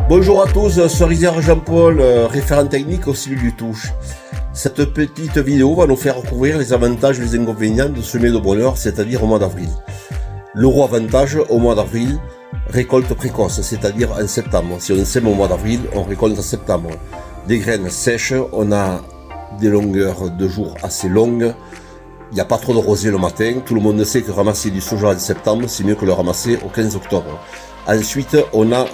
Bonjour à tous, Cerisère Jean-Paul, référent technique au cellules du touche. Cette petite vidéo va nous faire découvrir les avantages et les inconvénients de semer de bonheur, c'est-à-dire au mois d'avril. Le gros avantage au mois d'avril, récolte précoce, c'est-à-dire en septembre. Si on sème au mois d'avril, on récolte en septembre. Des graines sèches, on a des longueurs de jours assez longues. Il n'y a pas trop de rosée le matin. Tout le monde sait que ramasser du soja en septembre, c'est mieux que le ramasser au 15 octobre. Ensuite, on a,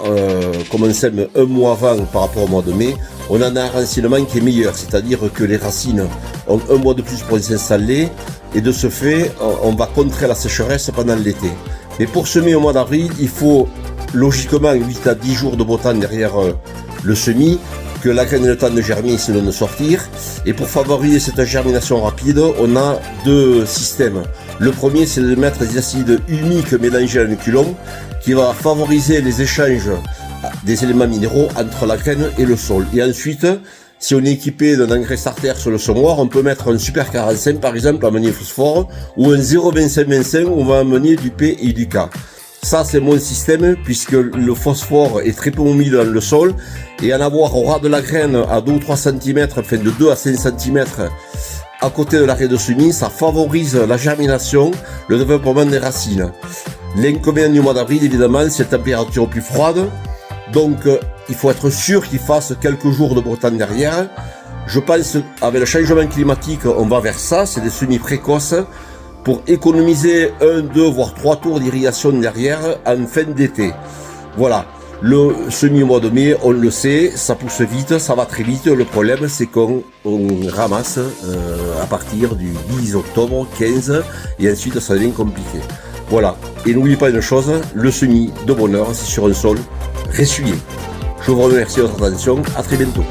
comme on sème un mois avant par rapport au mois de mai, on a un enracinement qui est meilleur, c'est-à-dire que les racines ont un mois de plus pour s'installer, et de ce fait, on va contrer la sécheresse pendant l'été. Mais pour semer au mois d'avril, il faut logiquement 8 à 10 jours de beau temps derrière le semis, que la graine ait le temps de germer sinon de sortir. Et pour favoriser cette germination rapide, on a deux systèmes. Le premier, c'est de mettre des acides humiques mélangés à un culon, qui va favoriser les échanges des éléments minéraux entre la graine et le sol. Et ensuite, si on est équipé d'un engrais starter sur le semoir, on peut mettre un super 45 par exemple, amener phosphore, ou un 0,25-25, on va amener du P et du K. Ça, c'est mon système, puisque le phosphore est très peu humide dans le sol, et en avoir au ras de la graine à 2 ou 3 cm, enfin de 2 à 5 cm, à côté de l'arrêt de semis, ça favorise la germination, le développement des racines. L'inconvénient du mois d'avril, évidemment, c'est la température plus froide, donc il faut être sûr qu'il fasse quelques jours de beau temps derrière. Je pense, avec le changement climatique, on va vers ça, c'est des semis précoces, pour économiser 1, 2, voire 3 tours d'irrigation derrière en fin d'été. Voilà, le semis au mois de mai, on le sait, ça pousse vite, ça va très vite. Le problème, c'est qu'on ramasse à partir du 10 octobre, 15, et ensuite ça devient compliqué. Voilà, et n'oubliez pas une chose, le semis de bonheur, c'est sur un sol ressuyé. Je vous remercie de votre attention, à très bientôt.